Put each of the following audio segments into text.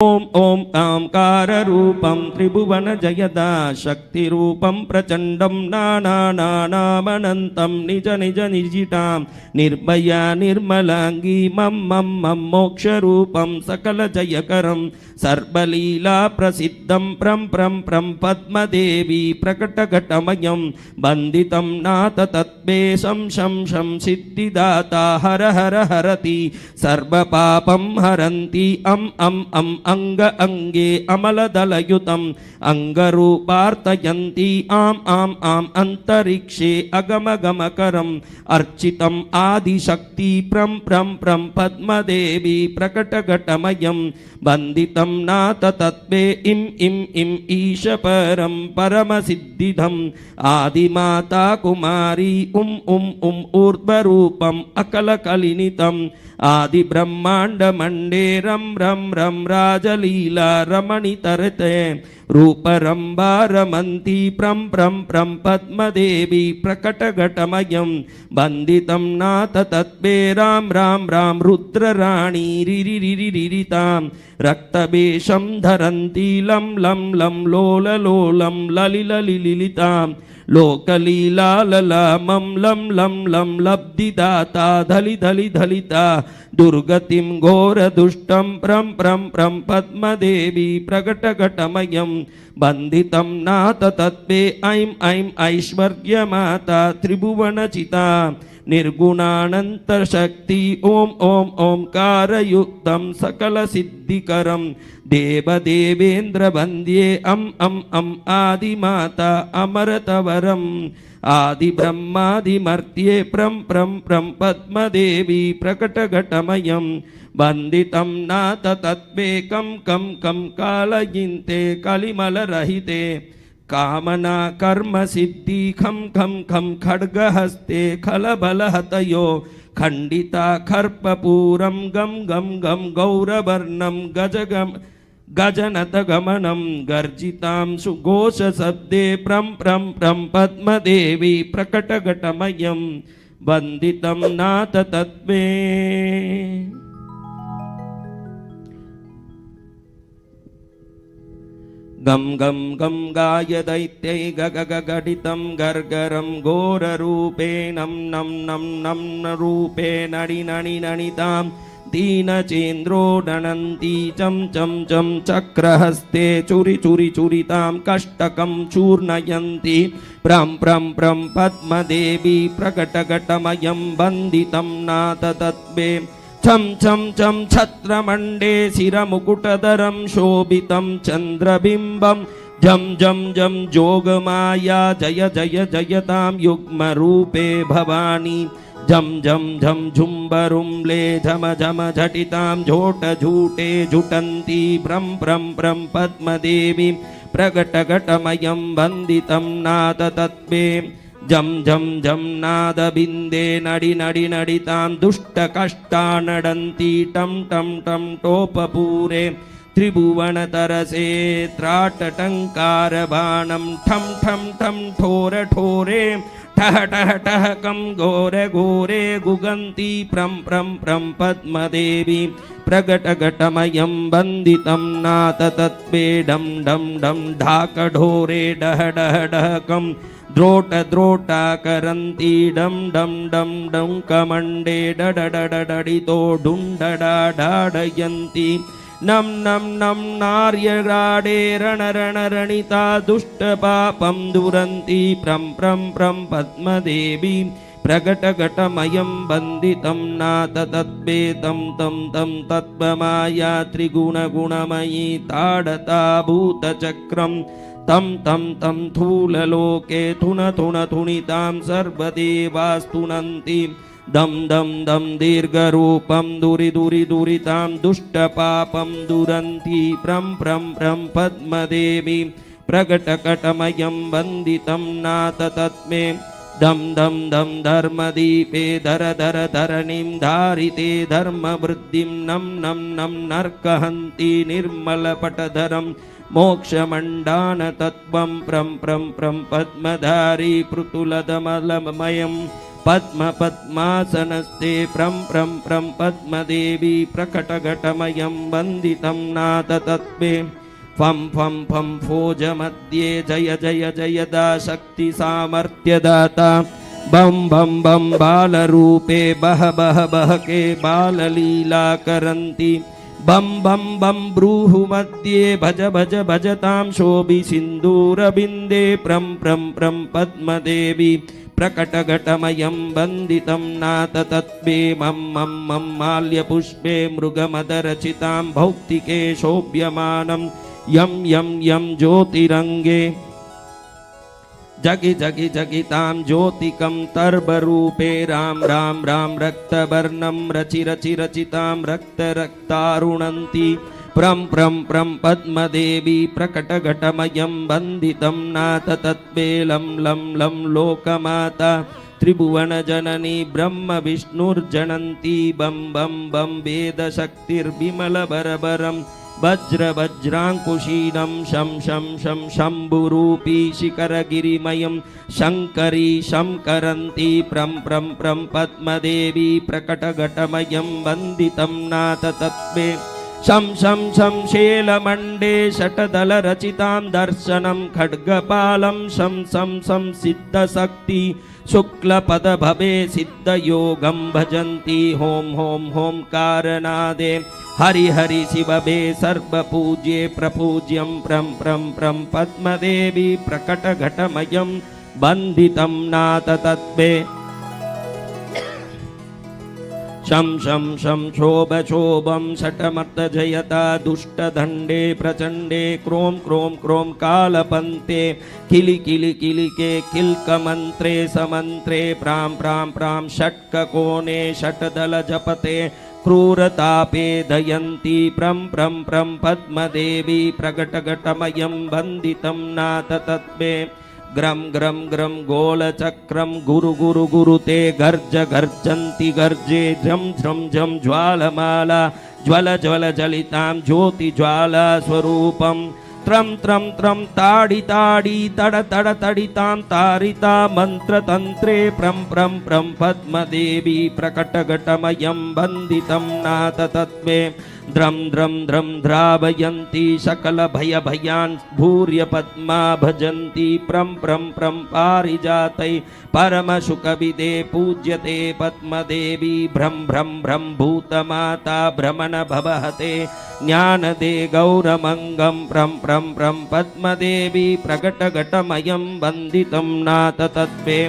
ओम ओम ओंकार रूपं त्रिभुवन जयदा शक्ति रूपं प्रचंडं नानानामनन्तं निज निज निजितां निर्भया निर्मलांगी मम मम मम मोक्ष रूपं सकल जयकरं सर्वलीला प्रसिद्धं प्रं प्रं प्रं पद्मदेवी प्रकटघटमयं बन्दितं नाथ तत्वे शं शं शं सिद्धिदाता हर हर हरति सर्वपापं हरन्ति अं अंग अंगे अमलदलयुतम् अंगरूपार्तयन्ति आम आम आम अंतरिक्षे अगमगमकरम् अर्चितम् आदिशक्ति प्रं प्रं प्रं पद्मदेवी प्रकटघटमयं बन्दितं नाथ तत्वे इम इम इम ईश परं परमसिद्धिदम् आदिमाता कुमारी उम ऊर्ध्वरूपम् अकलकलिनितम् आदि ब्रह्मांड मंडे रम रम रम राजलीला रमणितरते रूपरंबा रमन्ति प्रं प्रं प्रं पद्मदेवी प्रकटघटमयं बन्दितं नाथ तत्वे राम राम राम रुद्रराणी रिरिरिरिरितां रक्तवेषं धरन्ति लं लं लं लोललोलं ललिललिलितां लोकलीला ललामं लं लं लं लब्धिदाता धलि धलि धलिता दुर्गतिं घोरदुष्टं प्रं प्रं प्रं पद्मदेवी प्रकटघटमयं बन्दितं नाथ तत्वे ऐं ऐं ऐश्वर्यमाता त्रिभुवनचिता निर्गुणानंत शक्ति ओम ओम ओंकारयुक्तं सकल सिद्धिकरं देवदेवेन्द्र वन्द्ये अम आदिमाता अमरतवरम् आदि ब्रह्मादिमर्त्ये प्रं प्रं प्रं पद्मदेवी प्रकटघटमयं बन्दितं नाथ तत्वे कं कं कालयिन्ते कलिमलरहिते कामना कर्म सिद्धि खं खं खं खड्गहस्ते खलबलहतयो खंडिता खर्पपूरं गम गम गम गौरवर्णं गजगम गजनतगमनं गर्जितां सुघोषशब्दे प्रं प्रं प्रं पद्मदेवी प्रकटघटमयं बन्दितं नाथ तत्वे गम गम गम गाय दैत्यै गगगगडितं गर्गरं घोररूपे नम नम नम नम रूपे नडि नणि नणितां दीनचेन्द्रो ननन्ति चं चं चं चक्रहस्ते चुरि चुरि चुरितां कष्टकं चूर्णयन्ति प्रं प्रं प्रं पद्मदेवी प्रकटघटमयं बन्दितं नाथ तत्वे छम छम छम छत्रमंडे शिरमुकुटधरं शोभितं चंद्रबिंबं जम जम जम जोगमाया जय जय जयतां युग्मरूपे भवानी जम जम झम झुंबरुम्ले झम झम झटितां झोट झूटे झुटन्ति प्रं प्रं प्रं पद्मदेवी प्रकटघटमयं बन्दितं नाथ तत्वे जम जम जम नाद बिंदे नडि नडि नडितां दुष्ट कष्टा नडन्ति टम टम टम टोपपूरे त्रिभुवन तरसे त्राटटंकार बाणं ठम ठम ठम ठोर ठोरे ठह ठह ठह कम घोरे घोरे गुगन्ति प्रं प्रं प्रं पद्मदेवी प्रकटघटमयं बन्दितं नाथ तत्वे डम डम डम ढाकढोरे डह डह डहकं द्रोट द्रोटा करन्ति डम डम डम डंकमंडे डडडडडितो डुंडडा डाडयन्ति नम नम नम नार्यराडे रण रण रणिता दुष्ट पापं दुरन्ति प्रं प्रं प्रं पद्मदेवी प्रकटघटमयं बन्दितं नाथ तत्वे तं तं तं तत्त्वमाया त्रिगुणगुणमयी ताडता भूतचक्रं तं तं तं थूललोके थुन थुन थुनितां सर्वदेवास्तुनन्ति दम दम दम दीर्घरूपं दुरि दुरि दुरितां दुष्टपापं दुरन्ति प्रं प्रं प्रं पद्मदेवी प्रकटघटमयं बन्दितं नाथ तत्वे दम दम दम धर्मदीपे धर धर धरणीं धारिते धर्मवृद्धिं नम नम नम नर्कहन्ति निर्मलपटधरं मोक्षमण्डान तत्त्वं प्रं प्रं प्रं पद्मधारी पृथुलदमलमयं पद्मपद्मासनस्ते प्रं प्रं प्रं पद्मदेवी प्रकटघटमयं वन्दितं नाथ तत्त्वे फं फं फं फोजमध्ये जय जय जयदा शक्तिसामर्थ्यदाता बं बं बं बालरूपे बह बह बह के बाललीला करन्ति बं बं बं ब्रूहुमध्ये भज भज भजतां शोभि सिन्दूरबिन्दे प्रं प्रं प्रं पद्मदेवी प्रकटघटमयं वन्दितं नाथ तत्त्वे मं मं मं माल्यपुष्पे मृगमदरचितां भौतिके शोभ्यमानं यं यं यं ज्योतिरङ्गे जगि जगि जगितां ज्योतिकं तर्बरूपे राम राम राम रक्तवर्णं रचि रचि रचितां रक्त रक्तारुणन्ति प्रं प्रं प्रं पद्मदेवी प्रकटघटमयं वन्दितं नाथ तत्त्वे लं लं लं लोकमाता त्रिभुवनजननी ब्रह्म विष्णुर्जनन्ति बं बं बं वेदशक्तिर्विमलबरबरं वज्र वज्राङ्कुशीनं शं शं शं शम्भुरूपी शिखरगिरिमयं शङ्करी शङ्करन्ति प्रं प्रं प्रं पद्मदेवी प्रकटघटमयं वन्दितं नाथ तत्त्वे शं शं शं शैलमण्डे शटदलरचितां दर्शनं खड्गपालं शं शं शं सिद्धशक्ति शुक्लपदभवे सिद्धयोगं भजन्ति हों हों होंकारनादे हरि हरि शिवबे सर्वपूज्ये प्रपूज्यं प्रं प्रं प्रं पद्मदेवी प्रकटघटमयं वन्दितं नाथ तत्त्वे शं शं शं शोभशोभं शटमर्तजयता दुष्टदण्डे प्रचण्डे क्रों क्रों क्रों कालपन्ते किलि किलि किलिके किल्कमन्त्रे समन्त्रे प्रां प्रां प्रां षट्ककोणे षट्दलजपते क्रूरतापे दयन्ति प्रं प्रं प्रं पद्मदेवी प्रकटघटमयं वन्दितं नाथ तत्त्वे ग्रं ग्रं ग्रं गोलचक्रं गुरु गुरु गुरुते गर्ज गर्जन्ति गर्जे झं झं झं ज्वालमाला ज्वल ज्वल जलितां ज्योतिज्वाला स्वरूपं त्रं त्रं त्रं ताडि ताडि तड तड तडितां तारिता मन्त्रतन्त्रे प्रं प्रं प्रं पद्मदेवी प्रकटघटमयं वन्दितं नाथ तत्त्वे द्रं द्रं द्रं द्रावयन्ति सकलभयभयान् भूर्यपद्मा भजन्ति प्रं प्रं प्रं पारिजातै परमशुकविदे पूज्यते पद्मदेवी भ्रं भ्रं भ्रं भूतमाता भ्रमणभवहते ज्ञानदे गौरमङ्गं प्रं प्रं प्रं पद्मदेवी प्रकटघटमयं वन्दितं नाथ तत्त्वे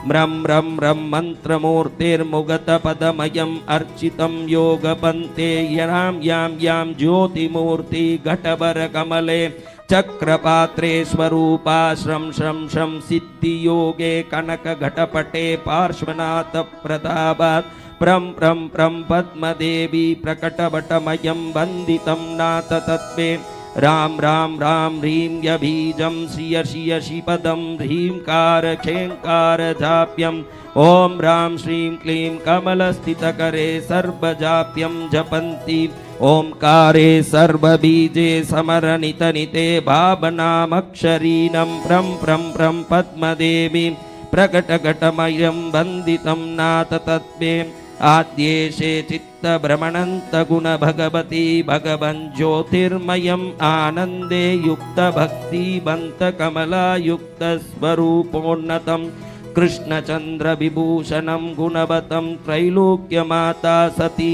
म्रं म्रं म्रं मन्त्रमूर्तिर्मुगतपदमयम् अर्चितं योगपन्ते यां यां यां ज्योतिमूर्ति घटवरकमले चक्रपात्रे स्वरूपा श्रं श्रं श्रं सिद्धियोगे कनकघटपटे पार्श्वनाथ प्रतापात् प्रं प्रं प्रं पद्मदेवी प्रकटवटमयं वन्दितं नाथ तत्त्वे राम राम राम ह्रीं यबीजं श्रिय श्रिय श्रीपदं ह्रींकार खेङ्कार जाप्यम् ॐ रां श्रीं क्लीं कमलस्थितकरे सर्वजाप्यं जपन्ति ओंकारे सर्वबीजे समरनितनिते भावनामक्षरीणं प्रं प्रं प्रं पद्मदेवी प्रकटघटमयं वन्दितं नाथ तत्त्वे आद्येशे चित्तभ्रमणन्तगुणभगवती भगवन् ज्योतिर्मयम् आनन्दे युक्तभक्तिबन्तकमलायुक्तस्वरूपोन्नतं कृष्णचन्द्रविभूषणं गुणवतं त्रैलोक्यमाता सती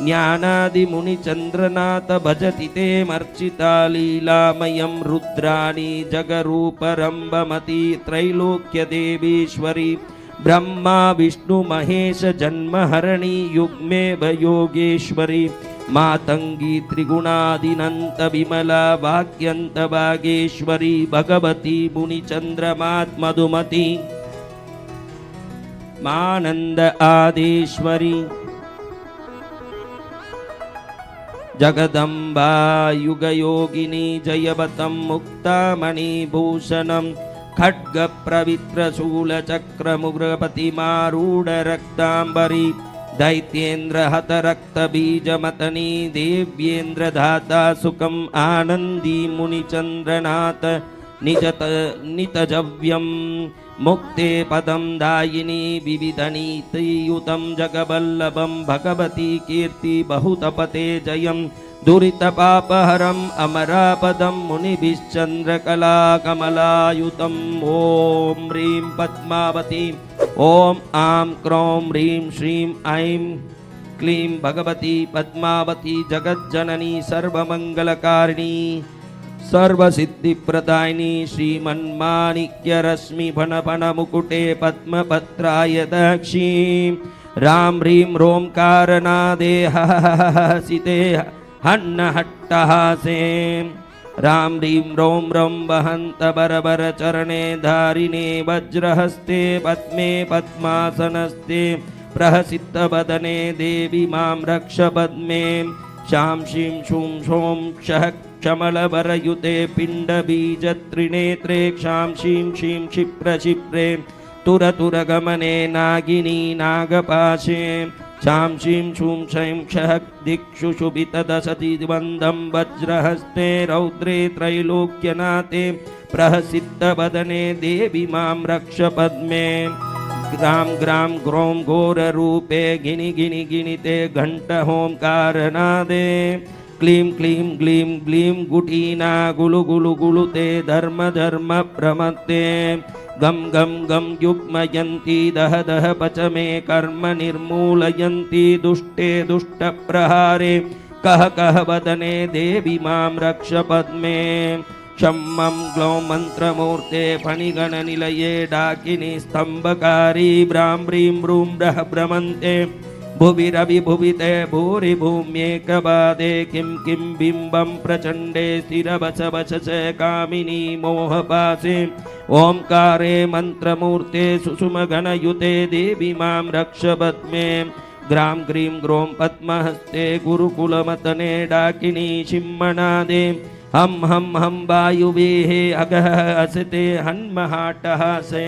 ज्ञानादिमुनिचन्द्रनाथ भजति ते मर्चिता लीलामयं रुद्राणी जगरूपरम्भमती त्रैलोक्यदेवीश्वरी ब्रह्मा विष्णु महेश जन्महरणी युग्मेव योगेश्वरी मातंगी त्रिगुणादिनंत विमला वाक्यंत वागेश्वरी भगवती मुनिचंद्रमात् मधुमती मानंद आदेश्वरी जगदम्बा युगयोगिनी जयवतं मुक्तामणिभूषणं खड्गप्रवित्रशूलचक्रमुग्रपतिमारूढरक्ताम्बरी दैत्येन्द्रहतरक्तबीजमतनी देव्येन्द्रधाता सुखम् आनन्दी मुनिचन्द्रनाथ नितजव्यं मुक्ते पदं दायिनी विविधनीतियुतं जगवल्लभं भगवती कीर्ति बहुतपते जयं दुरितपापहरम् अमरापदं मुनिभिश्चन्द्रकलाकमलायुतं ॐ ह्रीं पद्मावती ॐ आं क्रों ह्रीं श्रीं ऐं क्लीं भगवती पद्मावती जगज्जननी सर्वमङ्गलकारिणी सर्वसिद्धिप्रदायिनी श्रीमन्माणिक्यरश्मिफणफणमुकुटे पद्मपत्राय दक्षीं रां ह्रीं रों कारनादे हसिते हन्नहट्टहासे रां ह्रीं रों रं वहन्त बरबरचरणे धारिणे वज्रहस्ते पद्मे पद्मासनस्ते प्रहसितवदने देवी मां रक्ष पद्मे शां शीं शूं शों क्षः क्षमलवरयुते पिण्डबीजत्रिनेत्रे क्षां शीं शीं क्षिप्रक्षिप्रे तुरतुरगमने नागिनी नागपाशे शां शीं शूं क्षैं क्षः दिक्षु शुभितदशति वन्दं वज्रहस्ते रौद्रे त्रैलोक्यनाथे प्रहसितवदने देवी मां रक्ष पद्मे ग्रां ग्रां ग्रों घोररूपे गिनि गिनि गिनिते घण्टहोंकारनादे क्लीं क्लीं ग्लीं ग्लीं गुटीना गुलु गुलु गुलुते धर्म धर्म प्रमत्ते गम गम गम युग्मयन्ती दह दह पचमे कर्म निर्मूलयन्ती दुष्टे दुष्ट प्रहारे कह कह वदने देवी मां रक्ष पद्मे क्षम्मं ग्लौं मन्त्रमूर्ते फणिगणनिलये डाकिनी स्तम्भकारी ब्रां ब्रीं ब्रूं ब्रह भ्रमन्ते भुवि रविभुविते भूरि भूम्येकपादे किं किं बिम्बं प्रचण्डे स्थिरवचवचस कामिनी मोहपासे ओंकारे मन्त्रमूर्ते सुषुमगणयुते देवी मां रक्ष पद्मे ग्रां ग्रीं ग्रों पद्महस्ते गुरुकुलमतने डाकिनी शिम्मनादे हम हम हम वायुवेः अगः असते हन्महाटहासे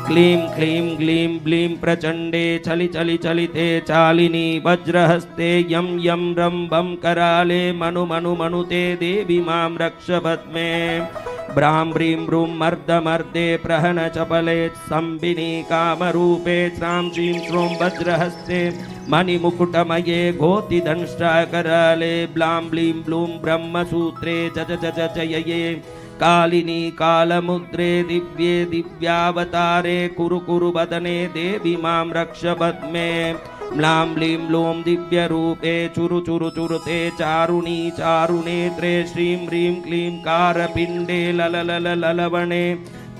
क्लीं क्लीं ग्लीं ब्लीं प्रचण्डे चलि चलि चलिते चालिनी वज्रहस्ते यं यं रं बं कराले मनु मनु मनुते देवी मां रक्ष पद्मे ब्रां ब्रीं ब्रूं मर्दमर्दे प्रहन चपले संबिनी कामरूपे श्रां श्रीं श्रूं वज्रहस्ते मणिमुकुटमये घोतिदंष्ट्राकराले ब्लां ब्लीं ब्लूं ब्रह्मसूत्रे जज जज जयये कालिनी कालमुद्रे दिव्ये दिव्यावतारे कुरु कुरु वदने देवी मां रक्ष पद्मे म्लां ब्लीं ब्लूं दिव्यरूपे चुरु चुरु चुरुते चारुणी चारुनेत्रे श्रीं ह्रीं क्लीं कारपिण्डे लललललवणे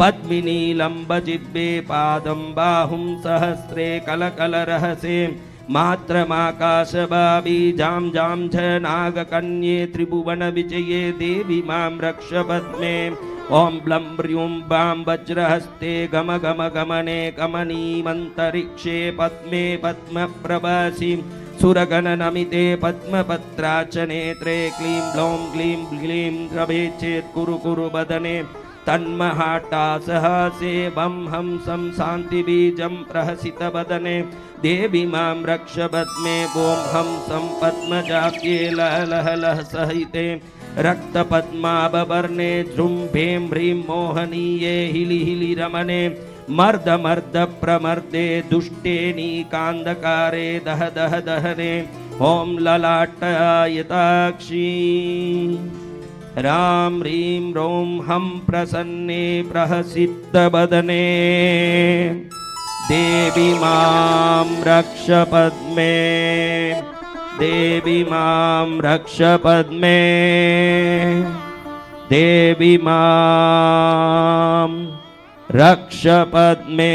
पद्मिनी लम्बजिह्वे पादं बाहुं सहस्रे कलकलरहसे मात्रमाकाशभावी जां जां च नागकन्ये त्रिभुवनविजये देवी मां रक्ष पद्मे ॐ ब्लं ब्र्यूं बां वज्रहस्ते गम गम गमने गमनीमन्तरिक्षे पद्मे पद्मप्रभासि सुरगणनमिते पद्मपत्राच नेत्रे क्लीं ब्लौं ग्लीं ग्लीं रवेचेत् कुरु कुरु वदने तन्महाट्टासहसे वं हंसं शान्तिबीजं प्रहसितवदने देवी मां रक्ष पद्मे ॐ हंसं पद्मजाप्ये लहलहलह सहिते रक्तपद्माभवर्णे जृम्भें ह्रीं मोहनीये हिलि हिलि रमणे मर्द मर्द प्रमर्दे दुष्टे नीकान्धकारे दह दह दहने ॐ ललाटयताक्षी रां ह्रीं रों हं प्रसन्ने प्रहसितवदने देवी मां रक्ष पद्मे देवी मां रक्ष पद्मे देवी मां रक्ष पद्मे